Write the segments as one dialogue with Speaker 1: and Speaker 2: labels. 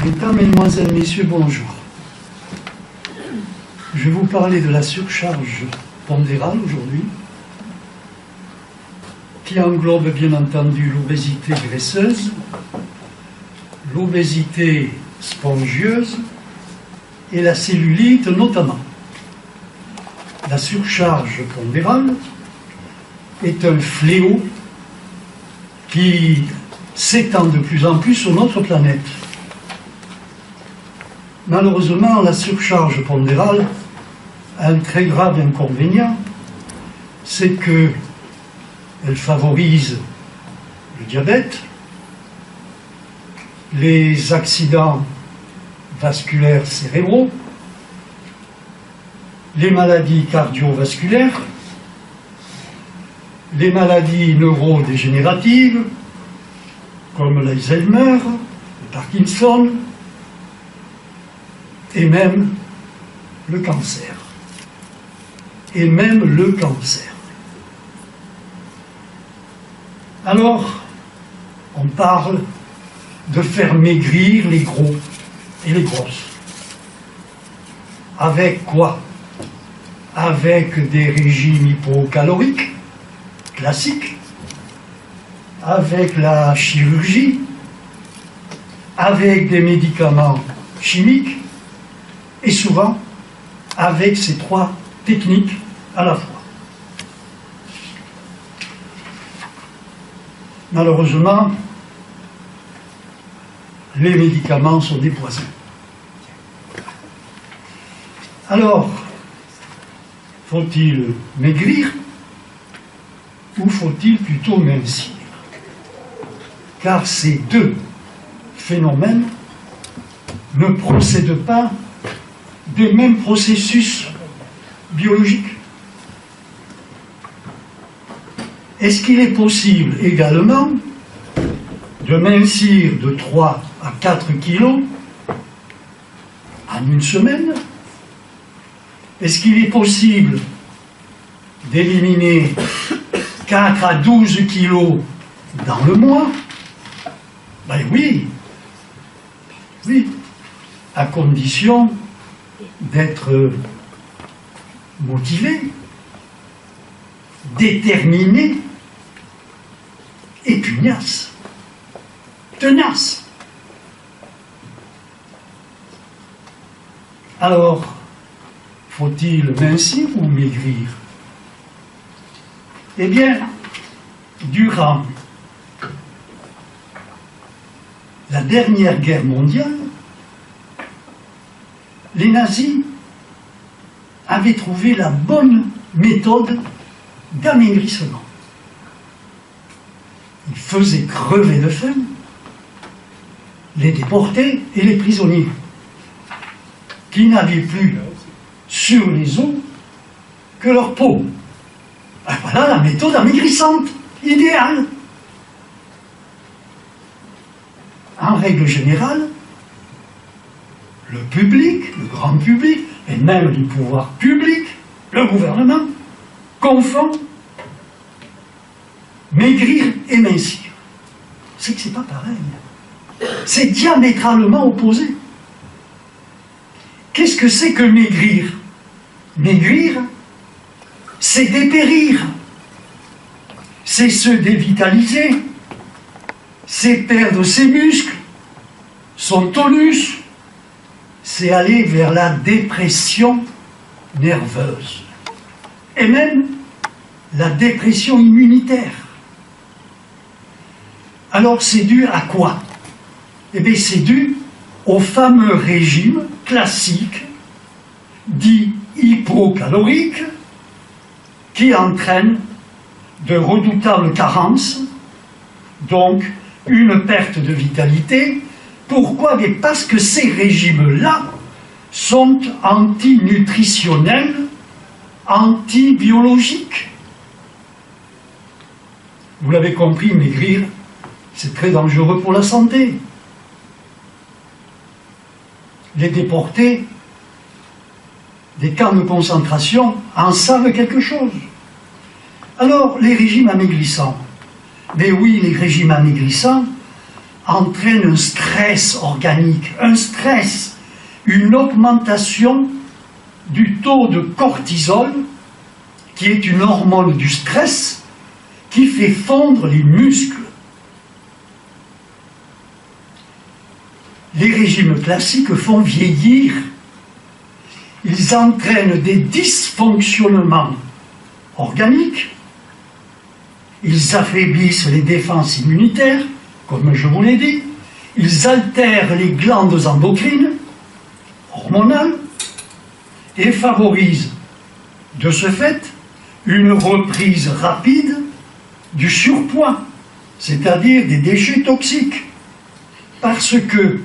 Speaker 1: Mesdames, Mesdemoiselles, Messieurs, bonjour. Je vais vous parler de la surcharge pondérale aujourd'hui, qui englobe bien entendu l'obésité graisseuse, l'obésité spongieuse et la cellulite notamment. La surcharge pondérale est un fléau qui s'étend de plus en plus sur notre planète. Malheureusement, la surcharge pondérale a un très grave inconvénient, c'est qu'elle favorise le diabète, les accidents vasculaires cérébraux, les maladies cardiovasculaires, les maladies neurodégénératives, comme l'Alzheimer, le Parkinson, et même le cancer. Et même le cancer. Alors, on parle de faire maigrir les gros et les grosses. Avec quoi? Avec des régimes hypocaloriques classiques, avec la chirurgie, avec des médicaments chimiques, et souvent avec ces trois techniques à la fois. Malheureusement, les médicaments sont des poisons. Alors, faut-il maigrir ou faut-il plutôt mincir? Car ces deux phénomènes ne procèdent pas des mêmes processus biologiques. Est-ce qu'il est possible également de mincir de 3 à 4 kilos en une semaine? Est-ce qu'il est possible d'éliminer 4 à 12 kilos dans le mois? Ben oui, oui, à condition d'être motivé, déterminé et pugnace, tenace. Alors, faut-il mincir ou maigrir? Eh bien, durant la dernière guerre mondiale, les nazis avaient trouvé la bonne méthode d'amaigrissement. Ils faisaient crever de faim les déportés et les prisonniers, qui n'avaient plus sur les os que leur peau. Et voilà la méthode amaigrissante, idéale. En règle générale, le public, le grand public, et même les pouvoirs publics, le gouvernement, confond maigrir et mincir. C'est que c'est pas pareil. C'est diamétralement opposé. Qu'est-ce que c'est que maigrir? Maigrir, c'est dépérir, c'est se dévitaliser, c'est perdre ses muscles, son tonus, c'est aller vers la dépression nerveuse et même la dépression immunitaire. Alors c'est dû à quoi? Eh bien c'est dû au fameux régime classique dit hypocalorique qui entraîne de redoutables carences, donc une perte de vitalité. Pourquoi? Parce que ces régimes-là sont antinutritionnels, antibiologiques. Vous l'avez compris, maigrir, c'est très dangereux pour la santé. Les déportés des camps de concentration en savent quelque chose. Alors, les régimes amaigrissants. Mais oui, les régimes amaigrissants entraîne un stress organique, un stress, une augmentation du taux de cortisol, qui est une hormone du stress, qui fait fondre les muscles. Les régimes classiques font vieillir. Ils entraînent des dysfonctionnements organiques. Ils affaiblissent les défenses immunitaires, comme je vous l'ai dit. Ils altèrent les glandes endocrines, hormonales, et favorisent, de ce fait, une reprise rapide du surpoids, c'est-à-dire des déchets toxiques. Parce que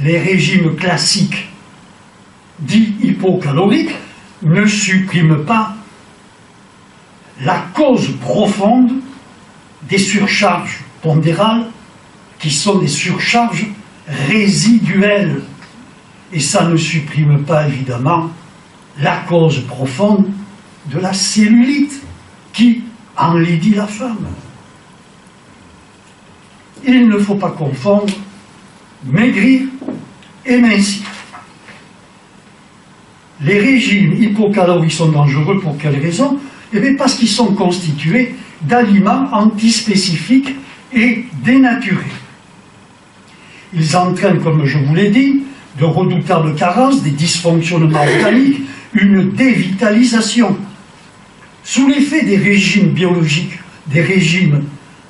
Speaker 1: les régimes classiques, dits hypocaloriques, ne suppriment pas la cause profonde des surcharges pondérales, qui sont des surcharges résiduelles. Et ça ne supprime pas, évidemment, la cause profonde de la cellulite, qui enlaidit la femme. Il ne faut pas confondre maigrir et mincir. Les régimes hypocaloriques sont dangereux pour quelle raison? Eh bien parce qu'ils sont constitués d'aliments antispécifiques et dénaturés. Ils entraînent, comme je vous l'ai dit, de redoutables carences, des dysfonctionnements organiques, une dévitalisation. Sous l'effet des régimes biologiques, des régimes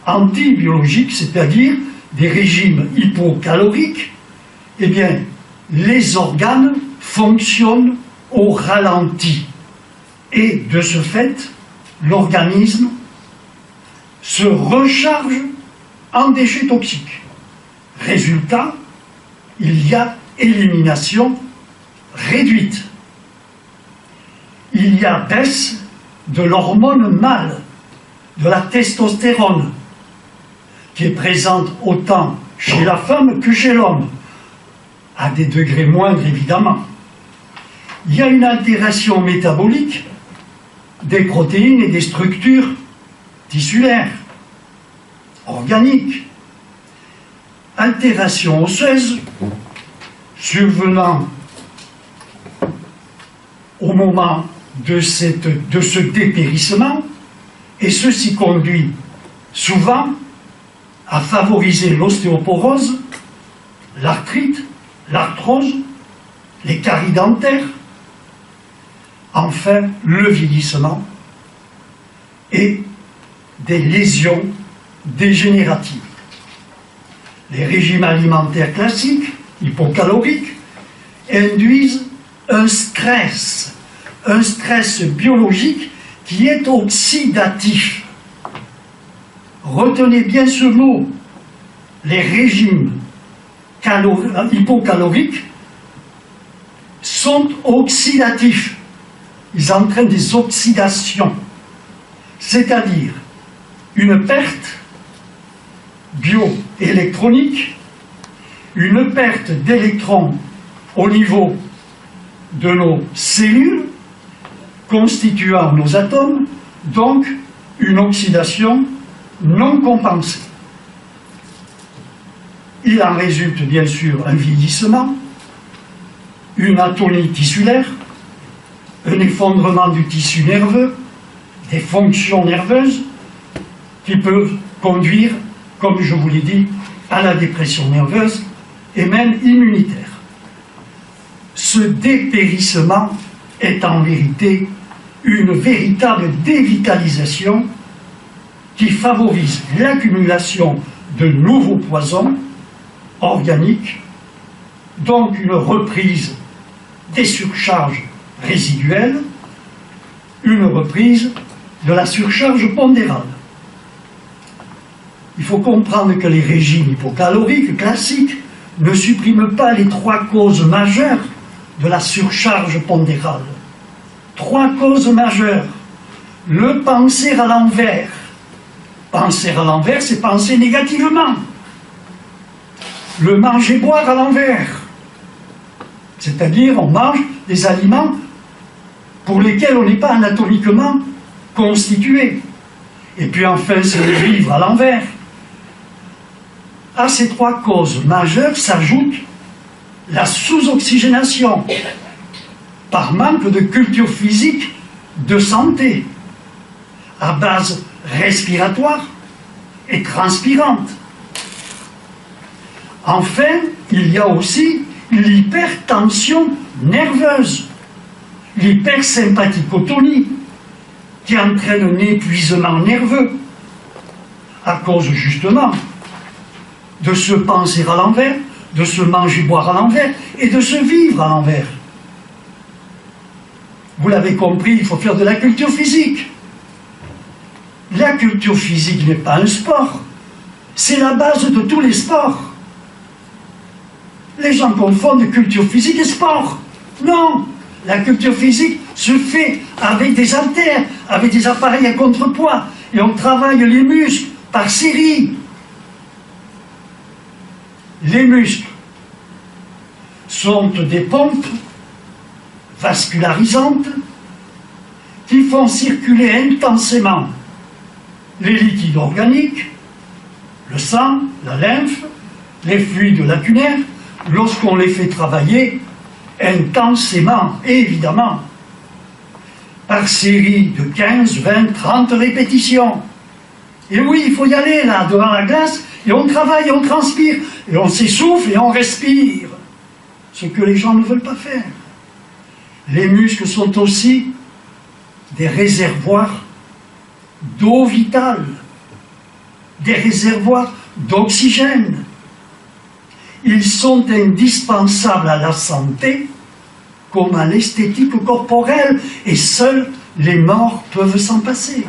Speaker 1: antibiologiques, c'est-à-dire des régimes hypocaloriques, eh bien, les organes fonctionnent au ralenti. Et de ce fait, l'organisme se recharge en déchets toxiques. Résultat, il y a élimination réduite. Il y a baisse de l'hormone mâle, de la testostérone, qui est présente autant chez la femme que chez l'homme, à des degrés moindres évidemment. Il y a une altération métabolique des protéines et des structures tissulaires, organiques, altération osseuse survenant au moment de ce dépérissement, et ceci conduit souvent à favoriser l'ostéoporose, l'arthrite, l'arthrose, les caries dentaires, enfin le vieillissement et des lésions dégénératives. Les régimes alimentaires classiques, hypocaloriques, induisent un stress biologique qui est oxydatif. Retenez bien ce mot. Les régimes hypocaloriques sont oxydatifs. Ils entraînent des oxydations, c'est-à-dire une perte bioélectronique, une perte d'électrons au niveau de nos cellules constituant nos atomes, donc une oxydation non compensée. Il en résulte bien sûr un vieillissement, une atonie tissulaire, un effondrement du tissu nerveux, des fonctions nerveuses qui peuvent conduire, comme je vous l'ai dit, à la dépression nerveuse et même immunitaire. Ce dépérissement est en vérité une véritable dévitalisation qui favorise l'accumulation de nouveaux poisons organiques, donc une reprise des surcharges résiduelles, une reprise de la surcharge pondérale. Il faut comprendre que les régimes hypocaloriques classiques ne suppriment pas les trois causes majeures de la surcharge pondérale. Trois causes majeures. Le penser à l'envers. Penser à l'envers, c'est penser négativement. Le manger-boire à l'envers. C'est-à-dire, on mange des aliments pour lesquels on n'est pas anatomiquement constitué. Et puis enfin, c'est le vivre à l'envers. À ces trois causes majeures s'ajoute la sous-oxygénation, par manque de culture physique de santé, à base respiratoire et transpirante. Enfin, il y a aussi l'hypertension nerveuse, l'hypersympathicotonie, qui entraîne un épuisement nerveux, à cause justement de se penser à l'envers, de se manger-boire à l'envers et de se vivre à l'envers. Vous l'avez compris, il faut faire de la culture physique. La culture physique n'est pas un sport, c'est la base de tous les sports. Les gens confondent culture physique et sport. Non, la culture physique se fait avec des haltères, avec des appareils à contrepoids, et on travaille les muscles par série. Les muscles sont des pompes vascularisantes qui font circuler intensément les liquides organiques, le sang, la lymphe, les fluides lacunaires, lorsqu'on les fait travailler intensément, et évidemment, par série de 15, 20, 30 répétitions. Et oui, il faut y aller là, devant la glace, et on travaille, on transpire, et on s'essouffle et on respire. Ce que les gens ne veulent pas faire. Les muscles sont aussi des réservoirs d'eau vitale, des réservoirs d'oxygène. Ils sont indispensables à la santé comme à l'esthétique corporelle, et seuls les morts peuvent s'en passer.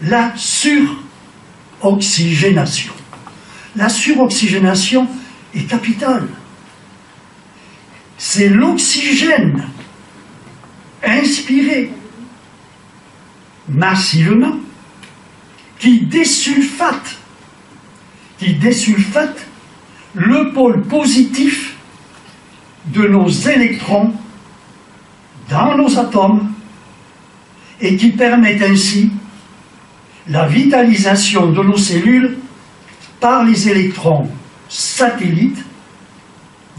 Speaker 1: La suroxygénation. La suroxygénation est capitale. C'est l'oxygène inspiré massivement qui désulfate le pôle positif de nos électrons dans nos atomes et qui permet ainsi la vitalisation de nos cellules par les électrons satellites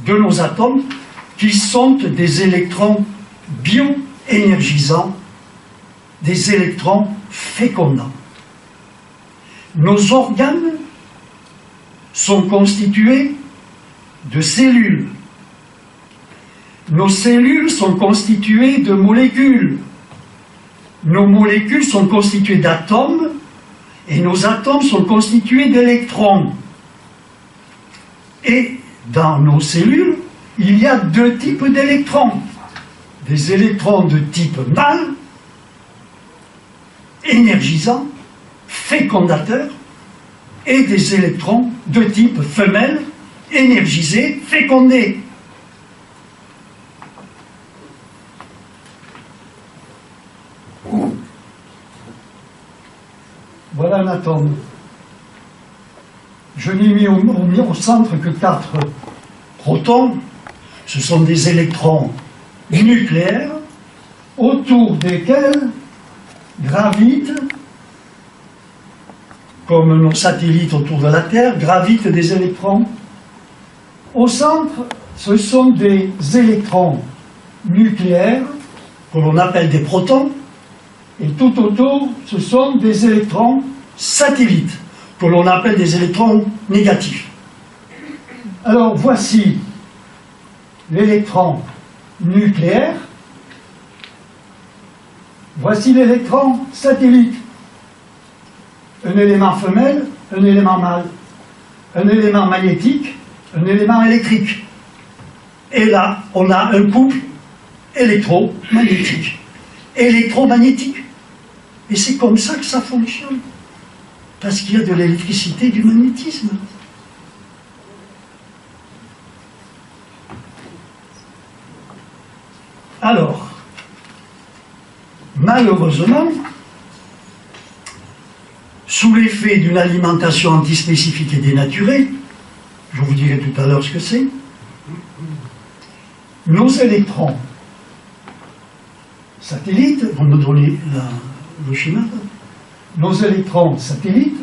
Speaker 1: de nos atomes qui sont des électrons bioénergisants, des électrons fécondants. Nos organes sont constitués de cellules. Nos cellules sont constituées de molécules. Nos molécules sont constituées d'atomes et nos atomes sont constitués d'électrons. Et dans nos cellules, il y a deux types d'électrons. Des électrons de type mâle, énergisants, fécondateurs, et des électrons de type femelle, énergisés, fécondés. Voilà un atome. Je n'ai mis au centre que 4 protons. Ce sont des électrons nucléaires autour desquels gravitent, comme nos satellites autour de la Terre, gravitent des électrons. Au centre, ce sont des électrons nucléaires que l'on appelle des protons, et tout autour, ce sont des électrons satellites que l'on appelle des électrons négatifs. Alors voici l'électron nucléaire, voici l'électron satellite. Un élément femelle, un élément mâle, un élément magnétique, un élément électrique. Et là, on a un couple électromagnétique. Électromagnétique. Et c'est comme ça que ça fonctionne. Parce qu'il y a de l'électricité et du magnétisme. Alors, malheureusement, sous l'effet d'une alimentation antispécifique et dénaturée, je vous dirai tout à l'heure ce que c'est, nos électrons satellites, on me donner le schéma, nos électrons satellites,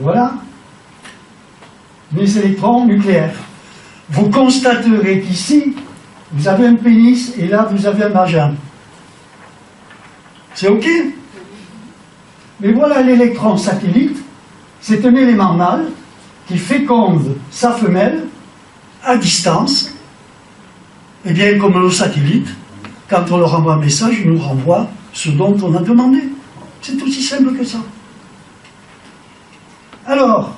Speaker 1: Voilà les électrons nucléaires. Vous constaterez qu'ici, vous avez un pénis et là, vous avez un vagin. C'est OK? Mais voilà l'électron satellite, c'est un élément mâle qui féconde sa femelle à distance. Et bien, comme nos satellites, quand on leur envoie un message, ils nous renvoient ce dont on a demandé. C'est aussi simple que ça. Alors,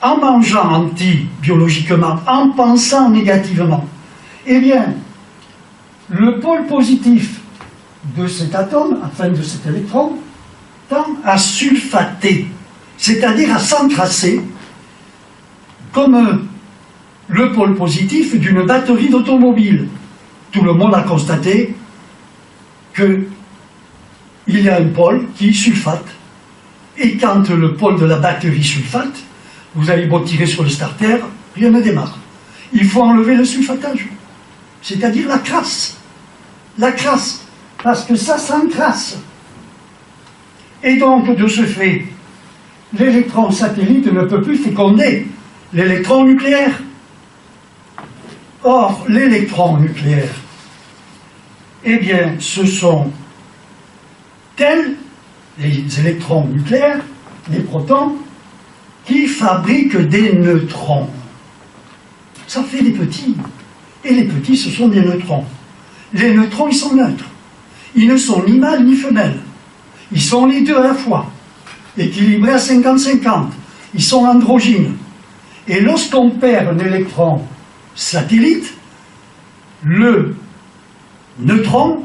Speaker 1: en mangeant anti-biologiquement, en pensant négativement, eh bien, le pôle positif de cet atome, enfin de cet électron, tend à sulfater, c'est-à-dire à s'encrasser, comme le pôle positif d'une batterie d'automobile. Tout le monde a constaté qu'il y a un pôle qui sulfate. Et quand le pôle de la batterie sulfate, vous allez beau tirer sur le starter, rien ne démarre. Il faut enlever le sulfatage, c'est-à-dire la crasse. La crasse, parce que ça s'encrasse. Et donc, de ce fait, l'électron satellite ne peut plus féconder l'électron nucléaire. Or, l'électron nucléaire, eh bien, ce sont tels, les électrons nucléaires, les protons, qui fabriquent des neutrons. Ça fait des petits. Et les petits, ce sont des neutrons. Les neutrons, ils sont neutres. Ils ne sont ni mâles ni femelles. Ils sont les deux à la fois. Équilibrés à 50-50. Ils sont androgynes. Et lorsqu'on perd un électron satellite, le neutron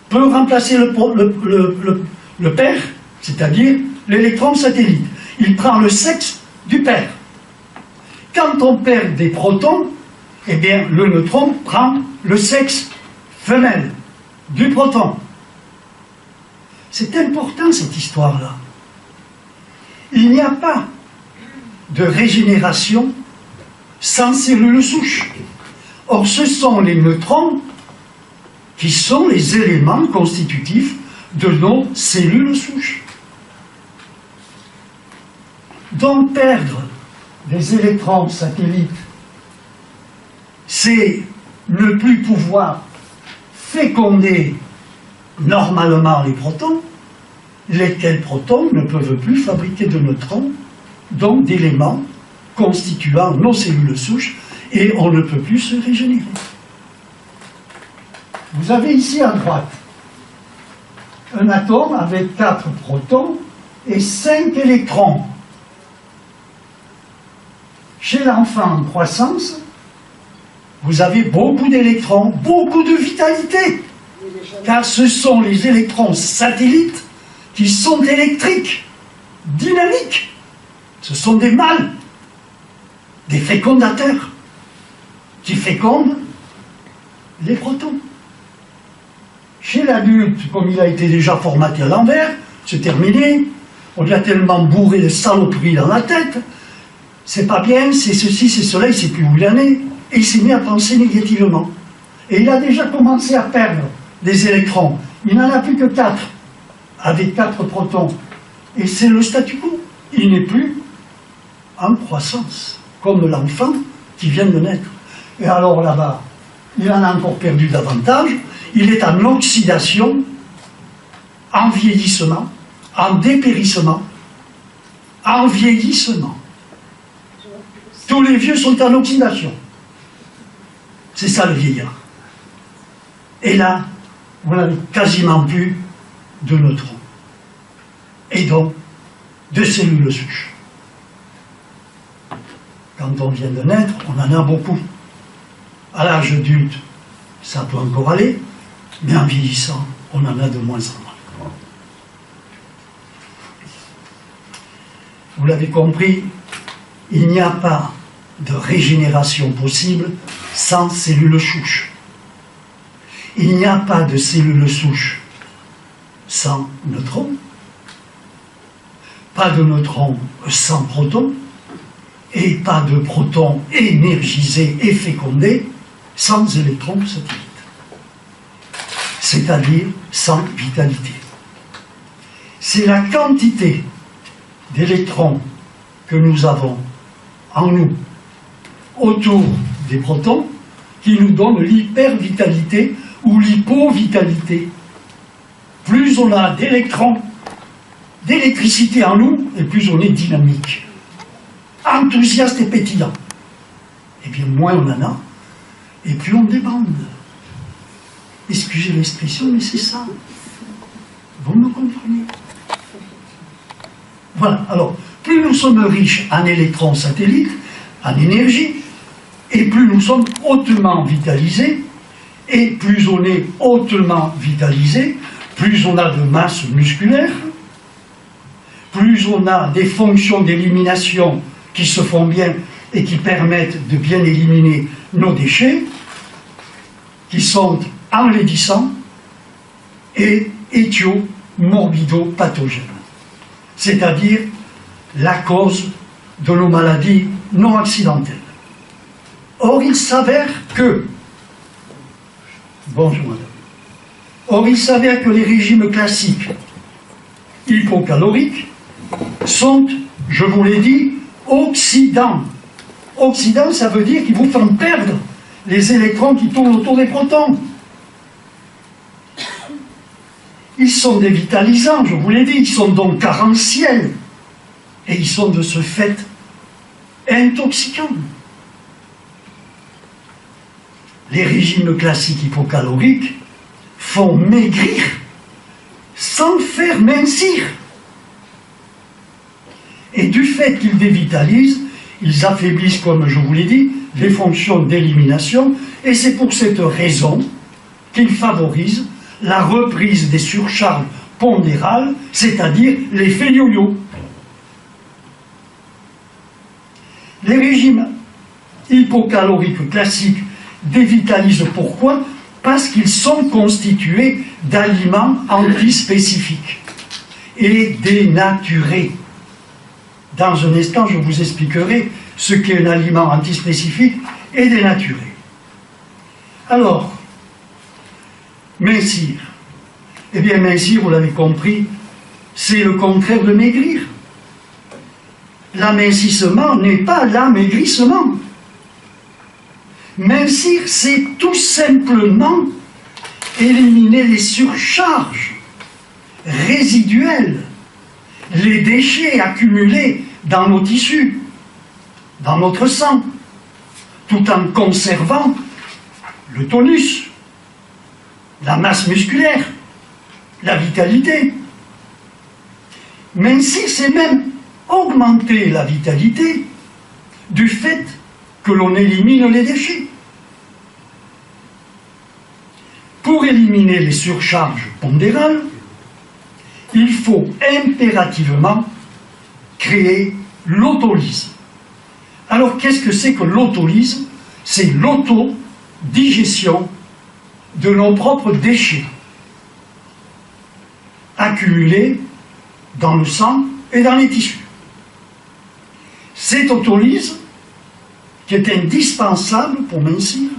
Speaker 1: peut remplacer le père, c'est-à-dire l'électron satellite. Il prend le sexe du père. Quand on perd des protons, eh bien, le neutron prend le sexe femelle du proton. C'est important, cette histoire-là. Il n'y a pas de régénération sans cellules souches. Or, ce sont les neutrons qui sont les éléments constitutifs de nos cellules souches. Donc, perdre des électrons satellites, c'est ne plus pouvoir féconder normalement les protons, lesquels protons ne peuvent plus fabriquer de neutrons, donc d'éléments constituant nos cellules souches, et on ne peut plus se régénérer. Vous avez ici à droite un atome avec 4 protons et 5 électrons. Chez l'enfant en croissance, vous avez beaucoup d'électrons, beaucoup de vitalité, car ce sont les électrons satellites qui sont électriques, dynamiques. Ce sont des mâles, des fécondateurs, qui fécondent les protons. Chez l'adulte, comme il a été déjà formaté à l'envers, c'est terminé, on l'a tellement bourré de saloperies dans la tête, c'est pas bien, c'est ceci, c'est cela, il ne sait plus où il en est, et il s'est mis à penser négativement. Et il a déjà commencé à perdre des électrons. Il n'en a plus que 4, avec 4 protons. Et c'est le statu quo. Il n'est plus en croissance, comme l'enfant qui vient de naître. Et alors là-bas, il en a encore perdu davantage, il est en oxydation, en vieillissement, en dépérissement, en vieillissement. Tous les vieux sont en oxydation. C'est ça le vieillard. Et là, vous n'avez quasiment plus de neutrons. Et donc, de cellules souches. Quand on vient de naître, on en a beaucoup. À l'âge adulte, ça peut encore aller, mais en vieillissant, on en a de moins en moins. Vous l'avez compris, il n'y a pas de régénération possible sans cellules souches. Il n'y a pas de cellules souches sans neutrons, pas de neutrons sans protons, et pas de protons énergisés et fécondés sans électrons satellites. C'est-à-dire sans vitalité. C'est la quantité d'électrons que nous avons en nous autour des protons qui nous donnent l'hypervitalité ou l'hypovitalité. Plus on a d'électrons, d'électricité en nous, et plus on est dynamique, enthousiaste et pétillant. Et bien moins on en a, et plus on débande. Excusez l'expression, mais c'est ça. Vous me comprenez? Voilà, alors, plus nous sommes riches en électrons satellites, en énergie, et plus nous sommes hautement vitalisés, et plus on est hautement vitalisé, plus on a de masse musculaire, plus on a des fonctions d'élimination qui se font bien et qui permettent de bien éliminer nos déchets, qui sont enlaidissants et éthio-morbido-pathogènes, c'est-à-dire la cause de nos maladies non accidentelles. Or, il s'avère que... Bonjour, madame. Or, il s'avère que les régimes classiques hypocaloriques sont, je vous l'ai dit, oxydants. Oxydants, ça veut dire qu'ils vous font perdre les électrons qui tournent autour des protons. Ils sont dévitalisants, je vous l'ai dit, ils sont donc carentiels. Et ils sont de ce fait intoxicants. Les régimes classiques hypocaloriques font maigrir sans faire mincir. Et du fait qu'ils dévitalisent, ils affaiblissent, comme je vous l'ai dit, les fonctions d'élimination, et c'est pour cette raison qu'ils favorisent la reprise des surcharges pondérales, c'est-à-dire l'effet yo-yo. Les régimes hypocaloriques classiques dévitalisent pourquoi? Parce qu'ils sont constitués d'aliments antispécifiques et dénaturés. Dans un instant, je vous expliquerai ce qu'est un aliment antispécifique et dénaturé. Alors, mincir. Eh bien, mincir, vous l'avez compris, c'est le contraire de maigrir. L'amincissement n'est pas l'amaigrissement. Mincir, c'est tout simplement éliminer les surcharges résiduelles, les déchets accumulés dans nos tissus, dans notre sang, tout en conservant le tonus, la masse musculaire, la vitalité. Mincir, c'est même augmenter la vitalité du fait que l'on élimine les déchets. Pour éliminer les surcharges pondérales, il faut impérativement créer l'autolyse. Alors, qu'est-ce que c'est que l'autolyse? C'est l'autodigestion de nos propres déchets accumulés dans le sang et dans les tissus. Cette autolyse, qui est indispensable pour mincir,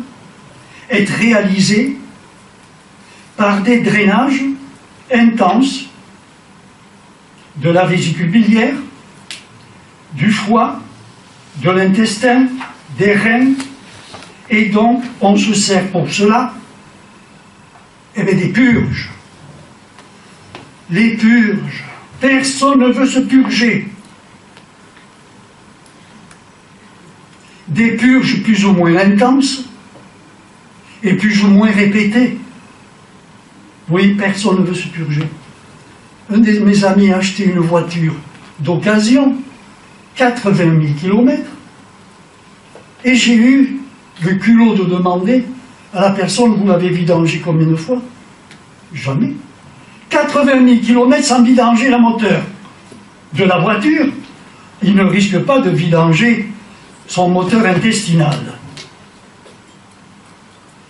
Speaker 1: est réalisée par des drainages intenses de la vésicule biliaire, du foie, de l'intestin, des reins, et donc on se sert pour cela des purges. Les purges, personne ne veut se purger. Des purges plus ou moins intenses et plus ou moins répétées. Oui, personne ne veut se purger. Un de mes amis a acheté une voiture d'occasion, 80 000 km, et j'ai eu le culot de demander à la personne: vous l'avez vidangé combien de fois? Jamais. 80 000 km sans vidanger la moteur de la voiture. Il ne risque pas de vidanger son moteur intestinal.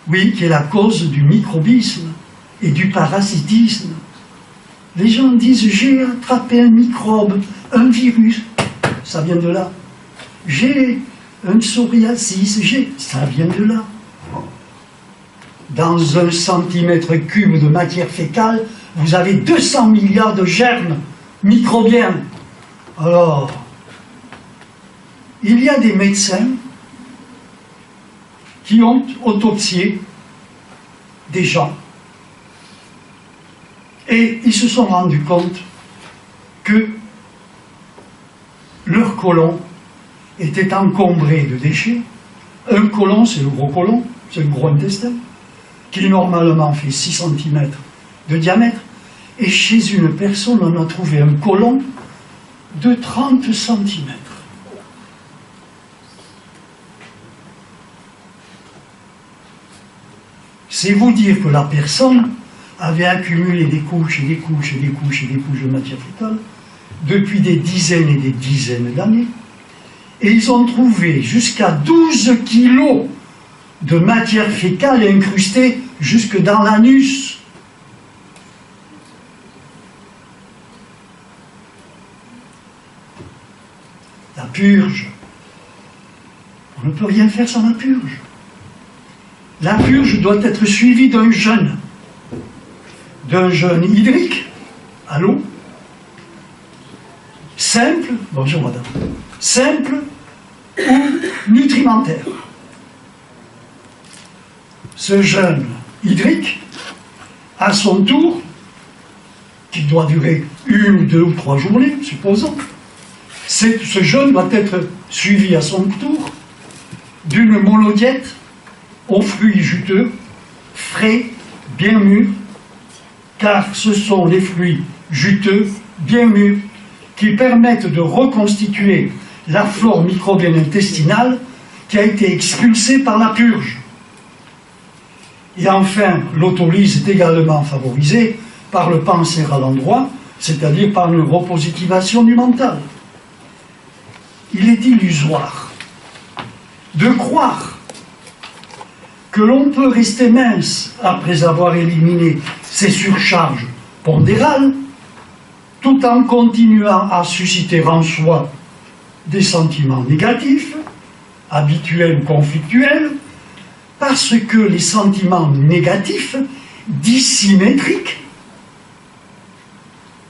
Speaker 1: Oui, qui est la cause du microbisme et du parasitisme. Les gens disent: j'ai attrapé un microbe, un virus, ça vient de là. J'ai un psoriasis, ça vient de là. Dans 1 centimètre cube de matière fécale, vous avez 200 milliards de germes microbiens. Alors, il y a des médecins qui ont autopsié des gens et ils se sont rendus compte que leur côlon était encombré de déchets. Un côlon, c'est le gros côlon, c'est le gros intestin, qui normalement fait 6 cm de diamètre. Et chez une personne, on a trouvé un côlon de 30 cm. C'est vous dire que la personne avait accumulé des couches et des couches et des couches et des couches de matière fécale depuis des dizaines et des dizaines d'années. Et ils ont trouvé jusqu'à 12 kilos de matière fécale incrustée jusque dans l'anus. La purge. On ne peut rien faire sans la purge. La purge doit être suivie d'un jeûne hydrique, à l'eau, simple, bonjour madame, simple ou nutrimentaire. Ce jeûne hydrique, à son tour, qui doit durer 1, 2 ou 3 journées, supposons, ce jeûne doit être suivi à son tour d'une monodiète aux fruits juteux, frais, bien mûrs, car ce sont les fruits juteux, bien mûrs, qui permettent de reconstituer la flore microbienne intestinale qui a été expulsée par la purge. Et enfin, l'autolyse est également favorisée par le penser à l'endroit, c'est-à-dire par une repositivation du mental. Il est illusoire de croire que l'on peut rester mince après avoir éliminé ces surcharges pondérales, tout en continuant à susciter en soi des sentiments négatifs, habituels ou conflictuels, parce que les sentiments négatifs, dissymétriques,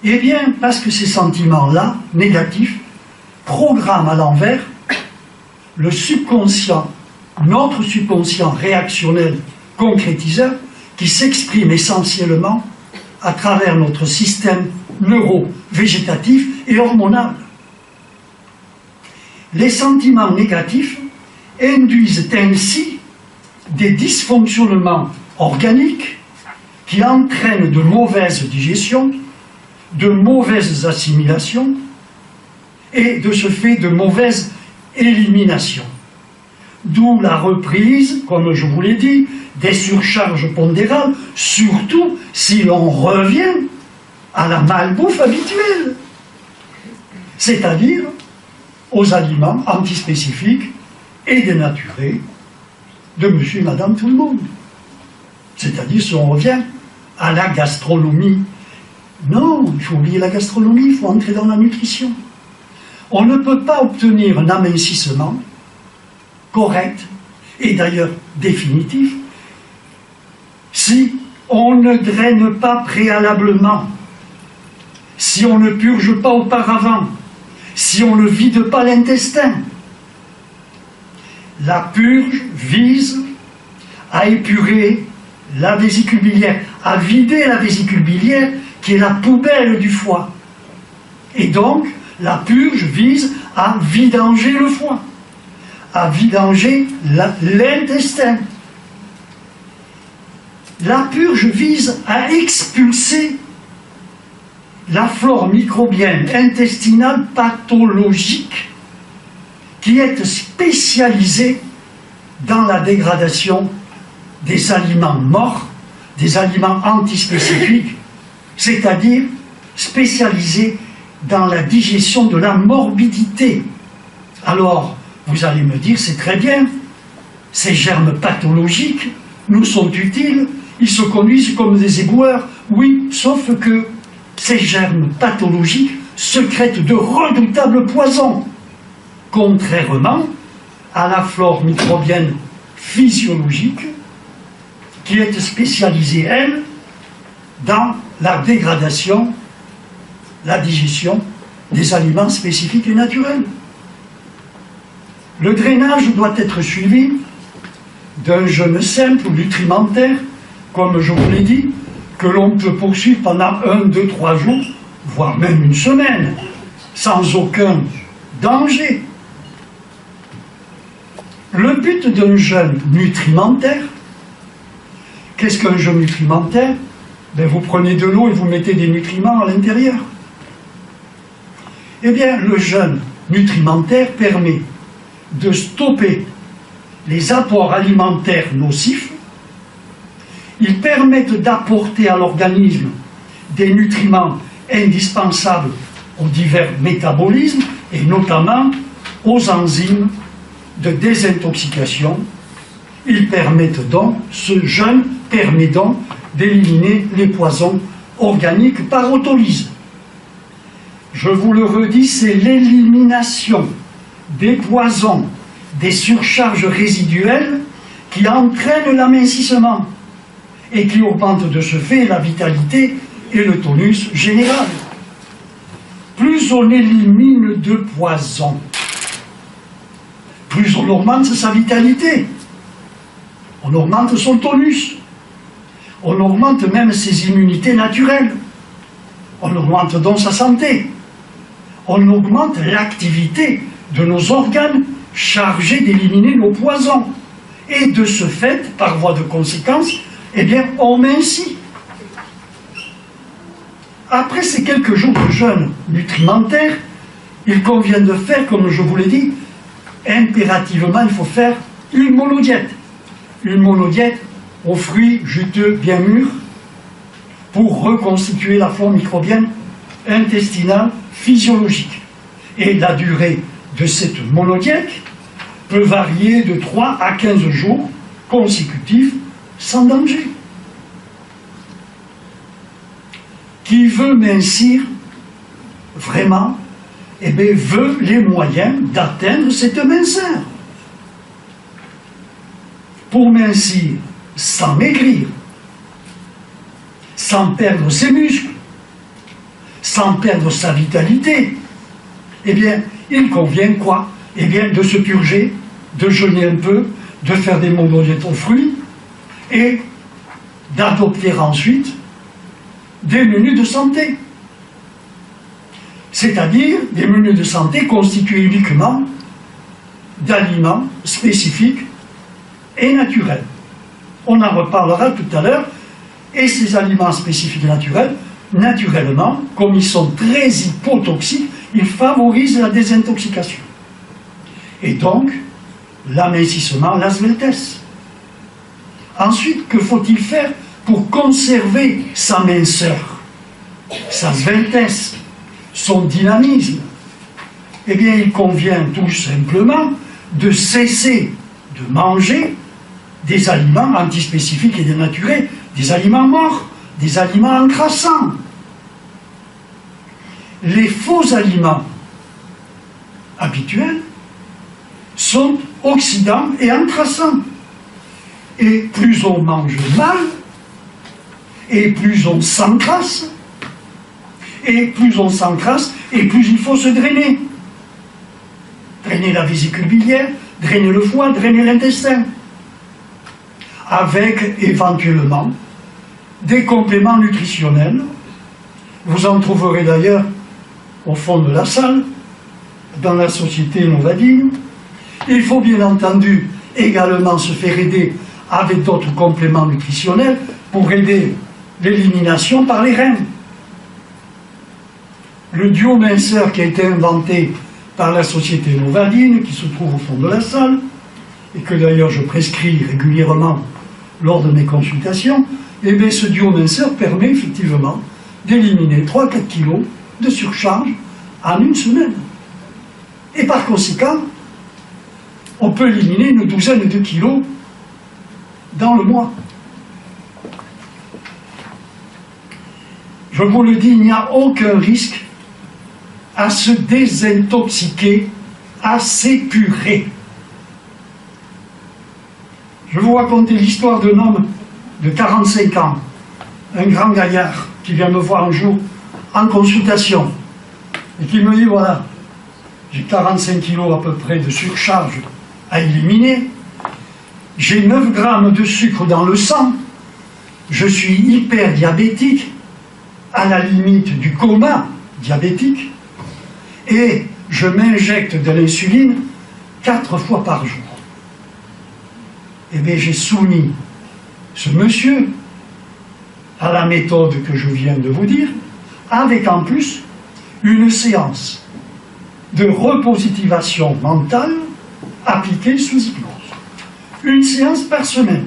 Speaker 1: eh bien, parce que ces sentiments-là, négatifs, programment à l'envers le subconscient, notre subconscient réactionnel concrétiseur, qui s'exprime essentiellement à travers notre système neuro-végétatif et hormonal. Les sentiments négatifs induisent ainsi des dysfonctionnements organiques qui entraînent de mauvaises digestions, de mauvaises assimilations et de ce fait de mauvaises éliminations. D'où la reprise, comme je vous l'ai dit, des surcharges pondérales, surtout si l'on revient à la malbouffe habituelle, c'est-à-dire aux aliments antispécifiques et dénaturés de monsieur et madame tout le monde. C'est-à-dire si on revient à la gastronomie. Non, il faut oublier la gastronomie, il faut entrer dans la nutrition. On ne peut pas obtenir un amincissement correct, et d'ailleurs définitif, si on ne draine pas préalablement, si on ne purge pas auparavant, si on ne vide pas l'intestin. La purge vise à épurer la vésicule biliaire, à vider la vésicule biliaire qui est la poubelle du foie. Et donc, la purge vise à vidanger le foie, à vidanger l'intestin. La purge vise à expulser la flore microbienne intestinale pathologique qui est spécialisée dans la dégradation des aliments morts, des aliments antispécifiques, c'est-à-dire spécialisée dans la digestion de la morbidité. Alors, vous allez me dire, c'est très bien, ces germes pathologiques nous sont utiles, ils se conduisent comme des éboueurs, oui, sauf que ces germes pathologiques sécrètent de redoutables poisons, contrairement à la flore microbienne physiologique qui est spécialisée, elle, dans la dégradation, la digestion, des aliments spécifiques et naturels. Le drainage doit être suivi d'un jeûne simple ou nutrimentaire, comme je vous l'ai dit, que l'on peut poursuivre pendant 1, 2, 3 jours, voire même une semaine, sans aucun danger. Le but d'un jeûne nutrimentaire, qu'est-ce qu'un jeûne nutrimentaire? Ben, vous prenez de l'eau et vous mettez des nutriments à l'intérieur. Eh bien, le jeûne nutrimentaire permet de stopper les apports alimentaires nocifs. Ils permettent d'apporter à l'organisme des nutriments indispensables aux divers métabolismes et notamment aux enzymes de désintoxication. Ils permettent donc, ce jeûne permet donc d'éliminer les poisons organiques par autolyse. Je vous le redis, c'est l'élimination des poisons, des surcharges résiduelles qui entraînent l'amincissement et qui augmentent de ce fait la vitalité et le tonus général. Plus on élimine de poisons, plus on augmente sa vitalité, on augmente son tonus, on augmente même ses immunités naturelles, on augmente donc sa santé, on augmente l'activité de nos organes chargés d'éliminer nos poisons. Et de ce fait, par voie de conséquence, eh bien, on mincit. Après ces quelques jours de jeûne nutrimentaire, il convient de faire, comme je vous l'ai dit, impérativement, il faut faire une monodiète. Une monodiète aux fruits juteux bien mûrs pour reconstituer la flore microbienne intestinale physiologique. Et la durée de cette monodiète peut varier de 3 à 15 jours consécutifs sans danger. Qui veut mincir vraiment, eh bien, veut les moyens d'atteindre cette minceur. Pour mincir sans maigrir, sans perdre ses muscles, sans perdre sa vitalité, eh bien, il convient quoi? Eh bien, de se purger, de jeûner un peu, de faire des monodiètes aux fruits et d'adopter ensuite des menus de santé. C'est-à-dire des menus de santé constitués uniquement d'aliments spécifiques et naturels. On en reparlera tout à l'heure. Et ces aliments spécifiques et naturels, naturellement, comme ils sont très hypotoxiques, ils favorisent la désintoxication. Et donc, l'amincissement, la sveltesse. Ensuite, que faut-il faire pour conserver sa minceur, sa sveltesse, son dynamisme? Eh bien, il convient tout simplement de cesser de manger des aliments antispécifiques et dénaturés, des aliments morts, des aliments encrassants. Les faux aliments habituels sont oxydants et encrassants. Et plus on mange mal, et plus on s'encrasse, et plus on s'encrasse, et plus il faut se drainer. Drainer la vésicule biliaire, drainer le foie, drainer l'intestin. Avec éventuellement des compléments nutritionnels. Vous en trouverez d'ailleurs au fond de la salle, dans la société Novadine. Il faut bien entendu également se faire aider avec d'autres compléments nutritionnels pour aider l'élimination par les reins. Le duo minceur qui a été inventé par la société Novadine, qui se trouve au fond de la salle, et que d'ailleurs je prescris régulièrement lors de mes consultations, eh bien ce duo minceur permet effectivement d'éliminer 3-4 kilos de surcharge en une semaine. Et par conséquent, on peut éliminer une douzaine de kilos dans le mois. Je vous le dis, il n'y a aucun risque à se désintoxiquer, à s'épurer. Je vais vous raconter l'histoire d'un homme de 45 ans, un grand gaillard, qui vient me voir un jour en consultation. et qui me dit, voilà, j'ai 45 kilos à peu près de surcharge à éliminer, j'ai 9 grammes de sucre dans le sang, je suis hyper diabétique, à la limite du coma diabétique, et je m'injecte de l'insuline 4 fois par jour. Eh bien, j'ai soumis ce monsieur à la méthode que je viens de vous dire, avec en plus une séance de repositivation mentale appliquée sous hypnose. Une séance par semaine.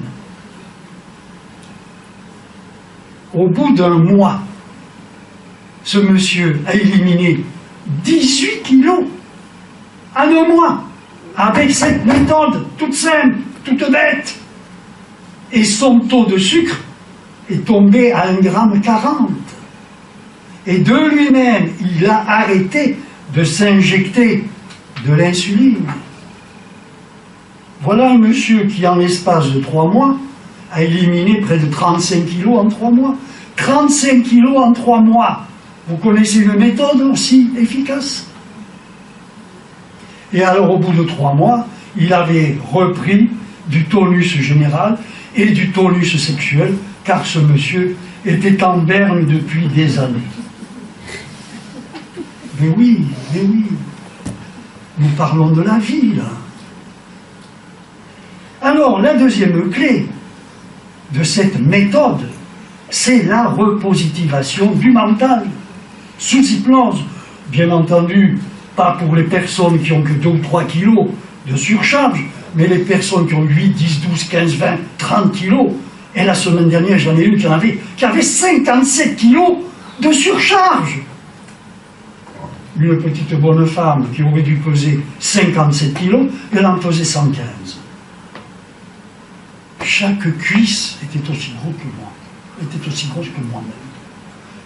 Speaker 1: Au bout d'un mois, ce monsieur a éliminé 18 kilos en un mois, avec cette méthode toute simple, toute bête. Et son taux de sucre est tombé à 1,40 g. Et de lui-même, il a arrêté de s'injecter de l'insuline. Voilà un monsieur qui, en l'espace de 3 mois, a éliminé près de 35 kilos en 3 mois. 35 kilos en 3 mois. Vous connaissez une méthode aussi efficace? Et alors, au bout de 3 mois, il avait repris du tonus général et du tonus sexuel, car ce monsieur était en berne depuis des années. Mais oui, nous parlons de la vie, là. Alors, la deuxième clé de cette méthode, c'est la repositivation du mental, sous hypnose. Bien entendu, pas pour les personnes qui ont que 2 ou 3 kilos de surcharge, mais les personnes qui ont 8, 10, 12, 15, 20, 30 kilos. Et la semaine dernière, j'en ai une qui avait 57 kilos de surcharge. Une petite bonne femme qui aurait dû peser 57 kilos, elle en pesait 115. Chaque cuisse était aussi grosse que moi, était aussi grosse que moi-même.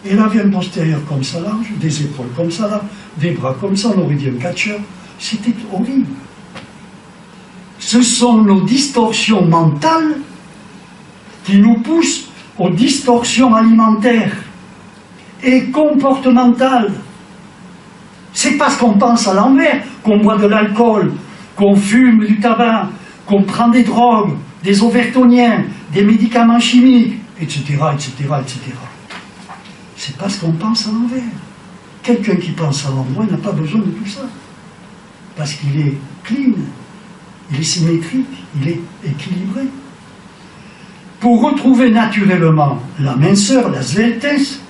Speaker 1: Elle avait un postérieur comme ça large, des épaules comme ça là, des bras comme ça, on aurait dit un catcheur. C'était horrible. Ce sont nos distorsions mentales qui nous poussent aux distorsions alimentaires et comportementales. C'est parce qu'on pense à l'envers, qu'on boit de l'alcool, qu'on fume du tabac, qu'on prend des drogues, des overtoniens, des médicaments chimiques, etc., etc., etc. C'est parce qu'on pense à l'envers. Quelqu'un qui pense à l'endroit n'a pas besoin de tout ça. Parce qu'il est clean, il est symétrique, il est équilibré. Pour retrouver naturellement la minceur, la sveltesse,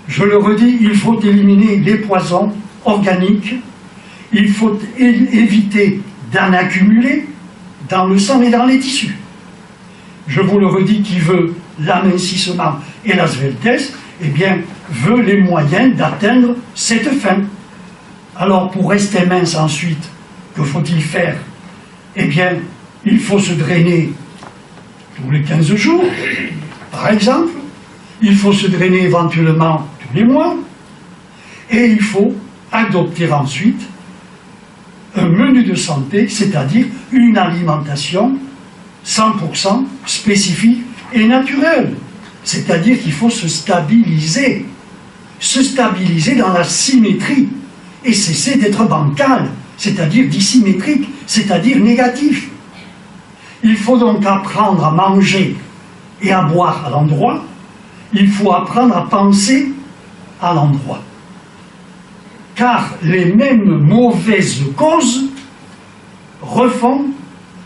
Speaker 1: je le redis, il faut éliminer les poisons organiques, il faut éviter d'en accumuler dans le sang et dans les tissus. Je vous le redis, qui veut l'amincissement et la sveltesse, eh bien, veut les moyens d'atteindre cette fin. Alors, pour rester mince ensuite, que faut-il faire? Eh bien, il faut se drainer tous les 15 jours, par exemple. Il faut se drainer éventuellement tous les mois. Et il faut adopter ensuite un menu de santé, c'est-à-dire une alimentation 100% spécifique et naturelle. C'est-à-dire qu'il faut se stabiliser dans la symétrie et cesser d'être bancal, c'est-à-dire dissymétrique, c'est-à-dire négatif. Il faut donc apprendre à manger et à boire à l'endroit, il faut apprendre à penser à l'endroit. Car les mêmes mauvaises causes refont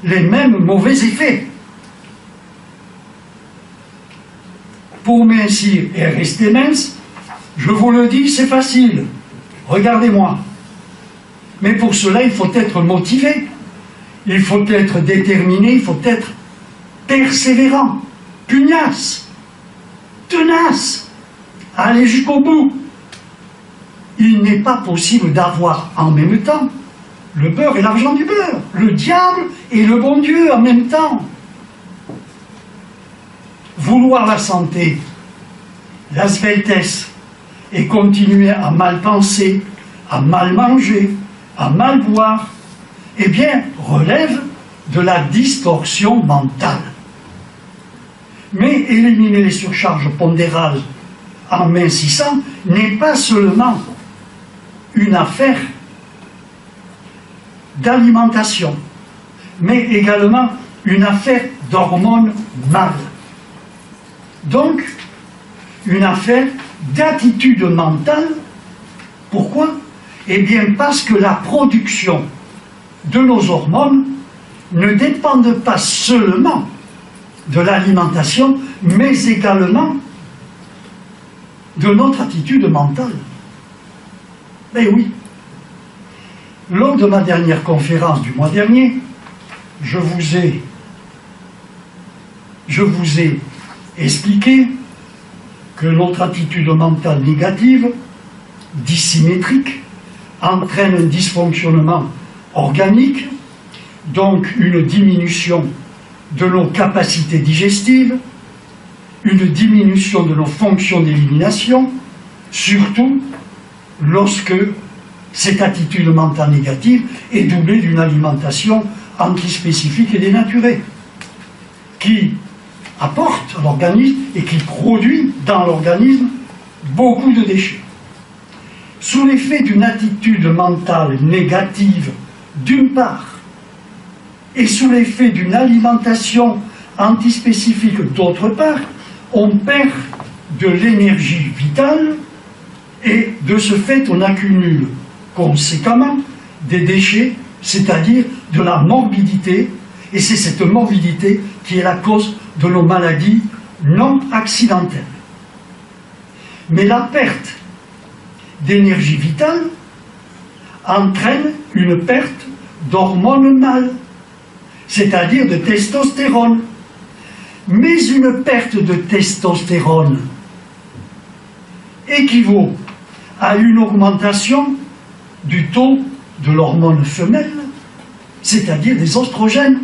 Speaker 1: les mêmes mauvais effets. Pour mincir et rester mince, je vous le dis, c'est facile. Regardez-moi. Mais pour cela, il faut être motivé, il faut être déterminé, il faut être persévérant, pugnace, tenace, aller jusqu'au bout. Il n'est pas possible d'avoir en même temps le beurre et l'argent du beurre, le diable et le bon Dieu en même temps. Vouloir la santé, la sveltesse, et continuer à mal penser, à mal manger, à mal boire, eh bien, relève de la distorsion mentale. Mais éliminer les surcharges pondérales en mincissant n'est pas seulement une affaire d'alimentation, mais également une affaire d'hormones mâles. Donc, une affaire d'attitude mentale. Pourquoi? Eh bien, parce que la production de nos hormones ne dépend pas seulement de l'alimentation, mais également de notre attitude mentale. Eh oui. Lors de ma dernière conférence du mois dernier, je vous ai expliqué que notre attitude mentale négative, dissymétrique, entraîne un dysfonctionnement organique, donc une diminution de nos capacités digestives, une diminution de nos fonctions d'élimination, surtout lorsque cette attitude mentale négative est doublée d'une alimentation antispécifique et dénaturée, qui apporte à l'organisme et qui produit dans l'organisme beaucoup de déchets. Sous l'effet d'une attitude mentale négative, d'une part, et sous l'effet d'une alimentation antispécifique, d'autre part, on perd de l'énergie vitale et de ce fait on accumule conséquemment des déchets, c'est-à-dire de la morbidité, et c'est cette morbidité qui est la cause de nos maladies non accidentelles. Mais la perte d'énergie vitale entraîne une perte d'hormones mâles, c'est-à-dire de testostérone. Mais une perte de testostérone équivaut à une augmentation du taux de l'hormone femelle, c'est-à-dire des oestrogènes.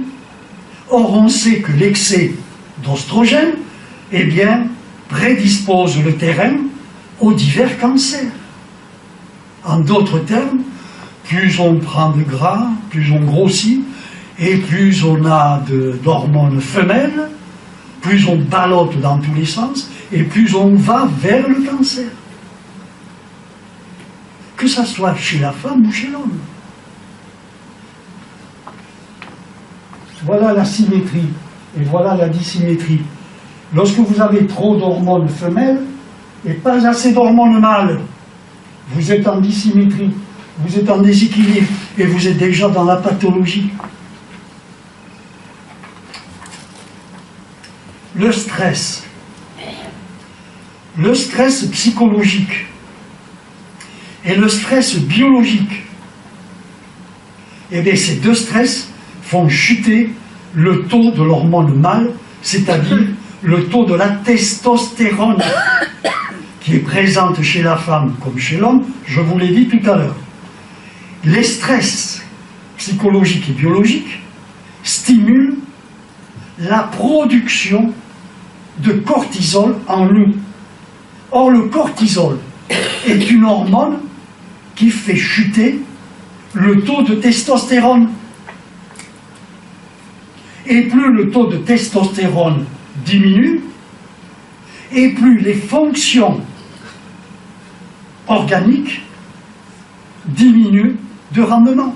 Speaker 1: Or, on sait que l'excès d'oestrogènes, eh bien, prédispose le terrain aux divers cancers. En d'autres termes, plus on prend de gras, plus on grossit, et plus on a d'hormones femelles, plus on ballotte dans tous les sens, et plus on va vers le cancer. Que ça soit chez la femme ou chez l'homme. Voilà la symétrie, et voilà la dissymétrie. Lorsque vous avez trop d'hormones femelles, et pas assez d'hormones mâles, vous êtes en dissymétrie, vous êtes en déséquilibre, et vous êtes déjà dans la pathologie. Le stress psychologique et le stress biologique, eh bien ces deux stress font chuter le taux de l'hormone mâle, c'est-à-dire le taux de la testostérone, qui est présente chez la femme comme chez l'homme, je vous l'ai dit tout à l'heure. Les stress psychologiques et biologiques stimulent la production de cortisol en nous. Or, le cortisol est une hormone qui fait chuter le taux de testostérone. Et plus le taux de testostérone diminue, et plus les fonctions organiques diminuent de rendement.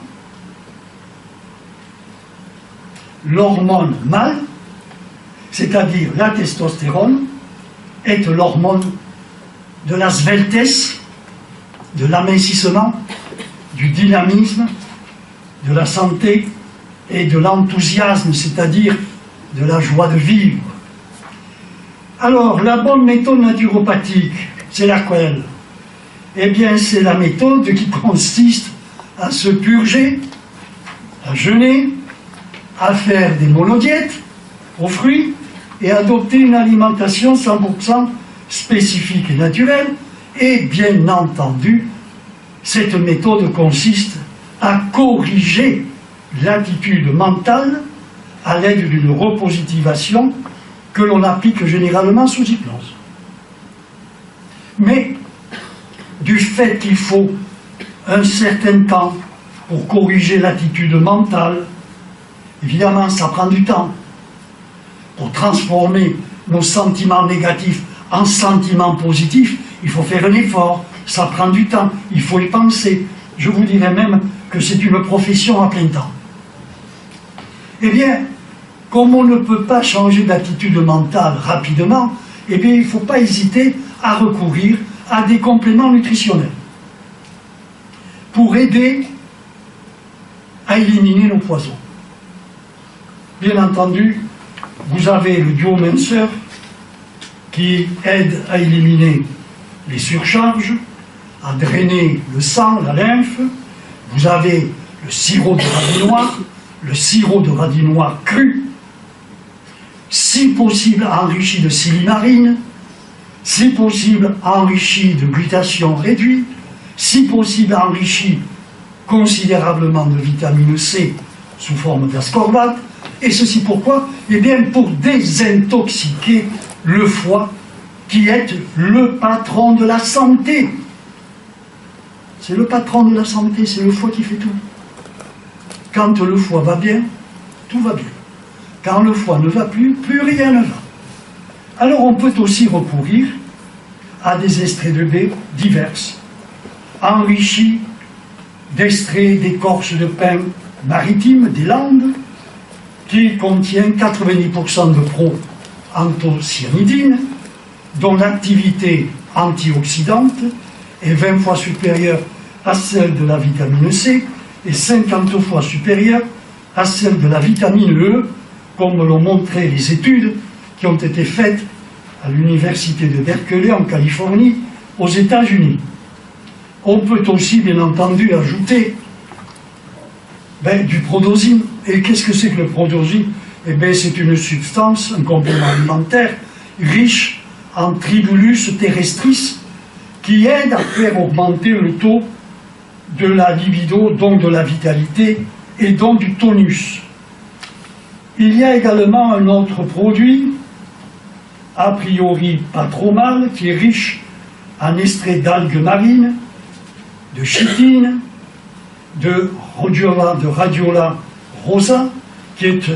Speaker 1: L'hormone mâle, c'est-à-dire la testostérone, est l'hormone de la sveltesse, de l'amincissement, du dynamisme, de la santé et de l'enthousiasme, c'est-à-dire de la joie de vivre. Alors, la bonne méthode naturopathique, c'est laquelle? Eh bien, c'est la méthode qui consiste à se purger, à jeûner, à faire des monodiètes aux fruits et adopter une alimentation 100% spécifique et naturelle. Et bien entendu, cette méthode consiste à corriger l'attitude mentale à l'aide d'une repositivation que l'on applique généralement sous hypnose. Mais du fait qu'il faut un certain temps pour corriger l'attitude mentale, évidemment ça prend du temps pour transformer nos sentiments négatifs en sentiments positifs, il faut faire un effort, ça prend du temps, il faut y penser. Je vous dirais même que c'est une profession à plein temps. Eh bien, comme on ne peut pas changer d'attitude mentale rapidement, eh bien, il ne faut pas hésiter à recourir à des compléments nutritionnels pour aider à éliminer nos poisons. Bien entendu, vous avez le duo minceur qui aide à éliminer les surcharges, à drainer le sang, la lymphe. Vous avez le sirop de radis noir, le sirop de radis noir cru, si possible enrichi de silimarine, si possible enrichi de glutathion réduit, si possible enrichi considérablement de vitamine C sous forme d'ascorbate. Et ceci pourquoi? Eh bien pour désintoxiquer le foie qui est le patron de la santé. C'est le patron de la santé, c'est le foie qui fait tout. Quand le foie va bien, tout va bien. Quand le foie ne va plus, plus rien ne va. Alors on peut aussi recourir à des extraits de baie diverses, enrichis d'extraits d'écorce de pin maritime des Landes, qui contient 90% de pro-anthocyanidine, dont l'activité antioxydante est 20 fois supérieure à celle de la vitamine C et 50 fois supérieure à celle de la vitamine E, comme l'ont montré les études qui ont été faites à l'université de Berkeley en Californie, aux États-Unis. On peut aussi, bien entendu, ajouter du prodosine. Et qu'est-ce que c'est que le prodosine? Eh bien, c'est une substance, un complément alimentaire riche en tribulus terrestris qui aide à faire augmenter le taux de la libido, donc de la vitalité et donc du tonus. Il y a également un autre produit, a priori pas trop mal, qui est riche en extraits d'algues marines, de chitine, de radiola rosa, qui est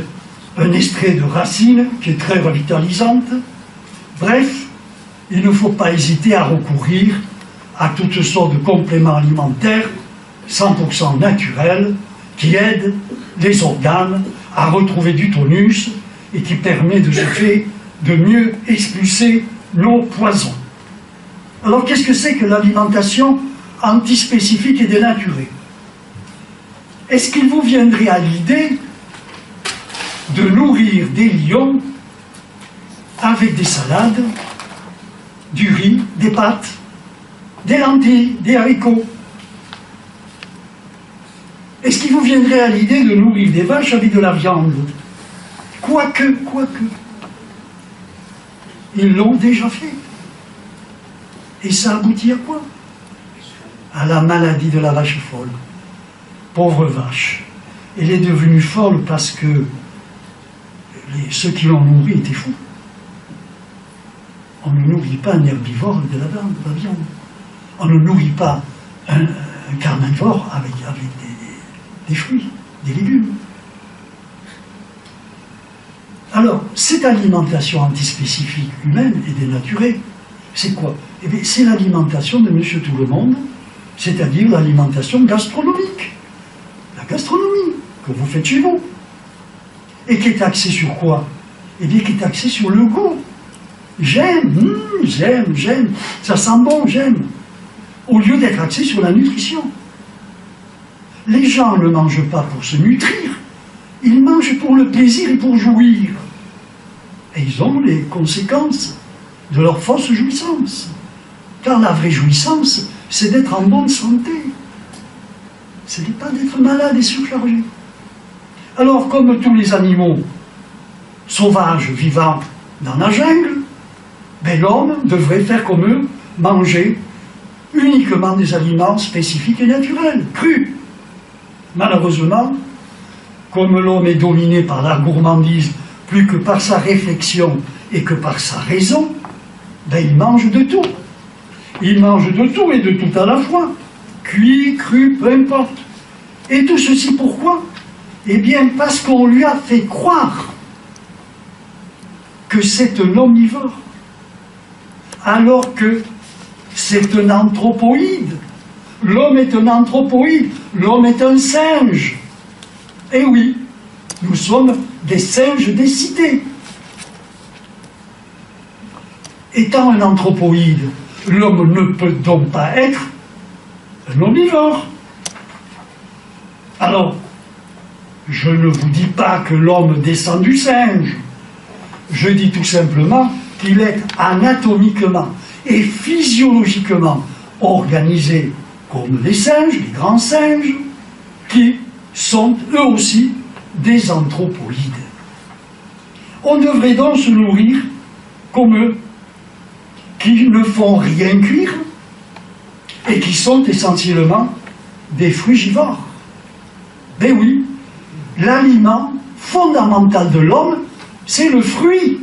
Speaker 1: un extrait de racine, qui est très revitalisante. Bref, il ne faut pas hésiter à recourir à toutes sortes de compléments alimentaires 100% naturels qui aident les organes à retrouver du tonus et qui permet de ce fait de mieux expulser nos poisons. Alors qu'est-ce que c'est que l'alimentation antispécifique et dénaturée? Est-ce qu'il vous viendrait à l'idée de nourrir des lions avec des salades, du riz, des pâtes, des lentilles, des haricots? Est-ce qu'il vous viendrait à l'idée de nourrir des vaches avec de la viande? Quoique. Ils l'ont déjà fait. Et ça aboutit à quoi? À la maladie de la vache folle. Pauvre vache. Elle est devenue folle parce que ceux qui l'ont nourrie étaient fous. On ne nourrit pas un herbivore avec de la viande. On ne nourrit pas un carnivore avec des fruits, des légumes. Alors, cette alimentation antispécifique humaine et dénaturée, c'est quoi? Eh bien, c'est l'alimentation de Monsieur Tout-le-Monde, c'est-à-dire l'alimentation gastronomique. La gastronomie que vous faites chez vous. Et qui est axée sur quoi? Eh bien, qui est axée sur le goût. J'aime, j'aime, ça sent bon, j'aime. Au lieu d'être axé sur la nutrition. Les gens ne mangent pas pour se nutrir, ils mangent pour le plaisir et pour jouir. Et ils ont les conséquences de leur fausse jouissance. Car la vraie jouissance, c'est d'être en bonne santé. Ce n'est pas d'être malade et surchargé. Alors, comme tous les animaux sauvages vivant dans la jungle, l'homme devrait faire comme eux, manger uniquement des aliments spécifiques et naturels, crus. Malheureusement, comme l'homme est dominé par la gourmandise plus que par sa réflexion et que par sa raison, il mange de tout. Il mange de tout et de tout à la fois, cuit, cru, peu importe. Et tout ceci pourquoi? Eh bien parce qu'on lui a fait croire que c'est un omnivore, alors que c'est un anthropoïde. L'homme est un anthropoïde, l'homme est un singe. Eh oui, nous sommes des singes des cités. Étant un anthropoïde, l'homme ne peut donc pas être un omnivore. Alors, je ne vous dis pas que l'homme descend du singe. Je dis tout simplement qu'il est anatomiquement et physiologiquement organisé comme les singes, les grands singes, qui sont eux aussi des anthropoïdes. On devrait donc se nourrir comme eux, qui ne font rien cuire et qui sont essentiellement des frugivores. Ben oui, l'aliment fondamental de l'homme, c'est le fruit.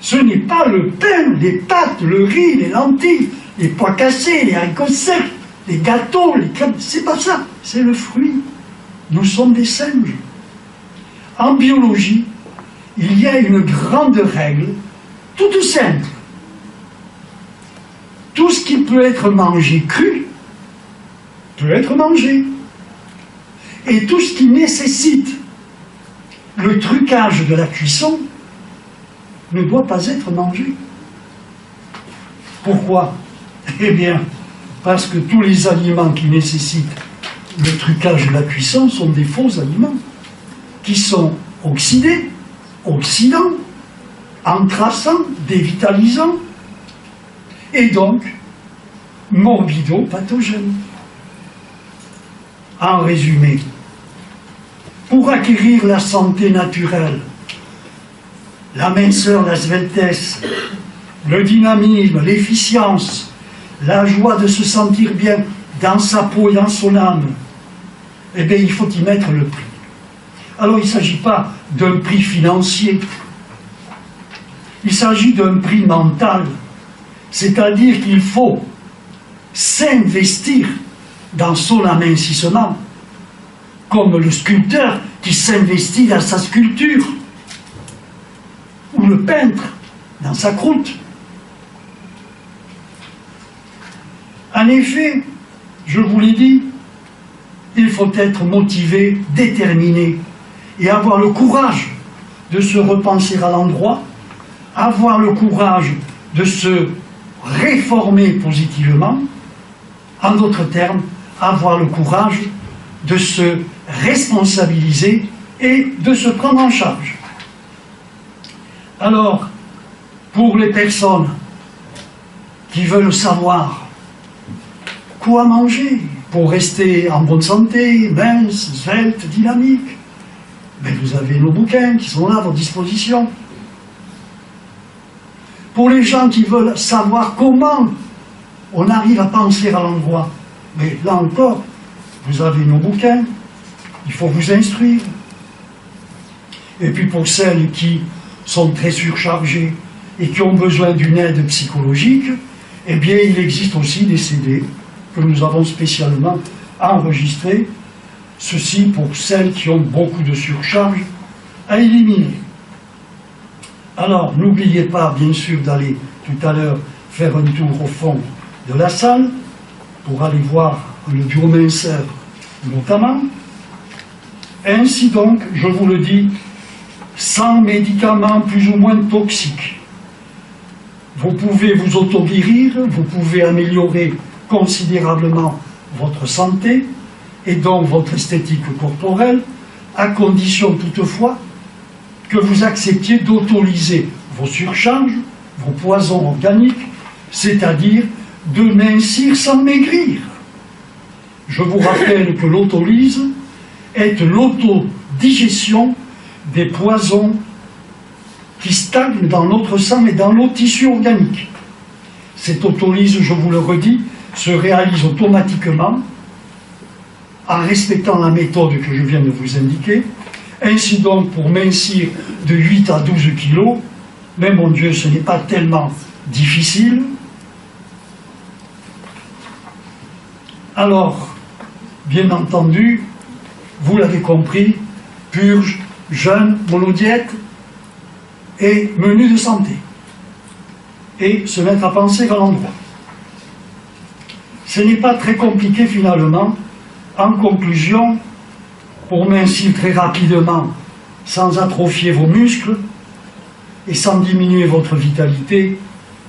Speaker 1: Ce n'est pas le pain, les pâtes, le riz, les lentilles, les pois cassés, les haricots secs, les gâteaux, les crêpes. C'est pas ça, c'est le fruit. Nous sommes des singes. En biologie, il y a une grande règle, toute simple. Tout ce qui peut être mangé cru peut être mangé. Et tout ce qui nécessite le trucage de la cuisson ne doit pas être mangé. Pourquoi? Eh bien, parce que tous les aliments qui nécessitent le trucage de la cuisson sont des faux aliments, qui sont oxydés, oxydants, encrassants, dévitalisants, et donc morbido-pathogènes. En résumé, pour acquérir la santé naturelle, la minceur, la sveltesse, le dynamisme, l'efficience, la joie de se sentir bien dans sa peau et dans son âme, eh bien, il faut y mettre le prix. Alors, il ne s'agit pas d'un prix financier, il s'agit d'un prix mental, c'est-à-dire qu'il faut s'investir dans son amincissement, comme le sculpteur qui s'investit dans sa sculpture, ou le peintre dans sa croûte. En effet, je vous l'ai dit, il faut être motivé, déterminé, et avoir le courage de se repenser à l'endroit, avoir le courage de se réformer positivement, en d'autres termes, avoir le courage de se responsabiliser et de se prendre en charge. Alors, pour les personnes qui veulent savoir quoi manger pour rester en bonne santé, mince, svelte, dynamique, ben vous avez nos bouquins qui sont là à votre disposition. Pour les gens qui veulent savoir comment on arrive à penser à l'endroit, mais là encore, vous avez nos bouquins, il faut vous instruire. Et puis pour celles qui sont très surchargées et qui ont besoin d'une aide psychologique, eh bien il existe aussi des CD que nous avons spécialement enregistrés, ceci pour celles qui ont beaucoup de surcharge à éliminer. Alors n'oubliez pas bien sûr d'aller tout à l'heure faire un tour au fond de la salle pour aller voir le biominceur notamment. Ainsi donc, je vous le dis, sans médicaments plus ou moins toxiques, vous pouvez vous auto-guérir, vous pouvez améliorer considérablement votre santé et donc votre esthétique corporelle, à condition toutefois que vous acceptiez d'autoliser vos surcharges, vos poisons organiques, c'est-à-dire de mincir sans maigrir. Je vous rappelle que l'autolyse est l'autodigestion des poisons qui stagnent dans notre sang et dans nos tissus organiques. Cette autolyse, je vous le redis, se réalise automatiquement en respectant la méthode que je viens de vous indiquer. Ainsi donc, pour mincir de 8 à 12 kilos, mais mon Dieu, ce n'est pas tellement difficile. Alors, bien entendu, vous l'avez compris, purge, jeûne, monodiète et menu de santé. Et se mettre à penser à l'endroit. Ce n'est pas très compliqué finalement. En conclusion, pour mincir très rapidement, sans atrophier vos muscles et sans diminuer votre vitalité,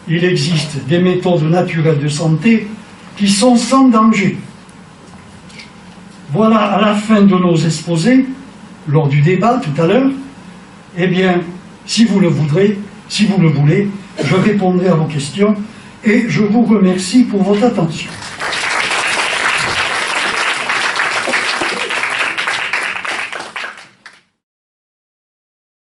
Speaker 1: il existe des méthodes naturelles de santé qui sont sans danger. Voilà, à la fin de nos exposés, lors du débat tout à l'heure, eh bien, si vous le voudrez, si vous le voulez, je répondrai à vos questions et je vous remercie pour votre attention.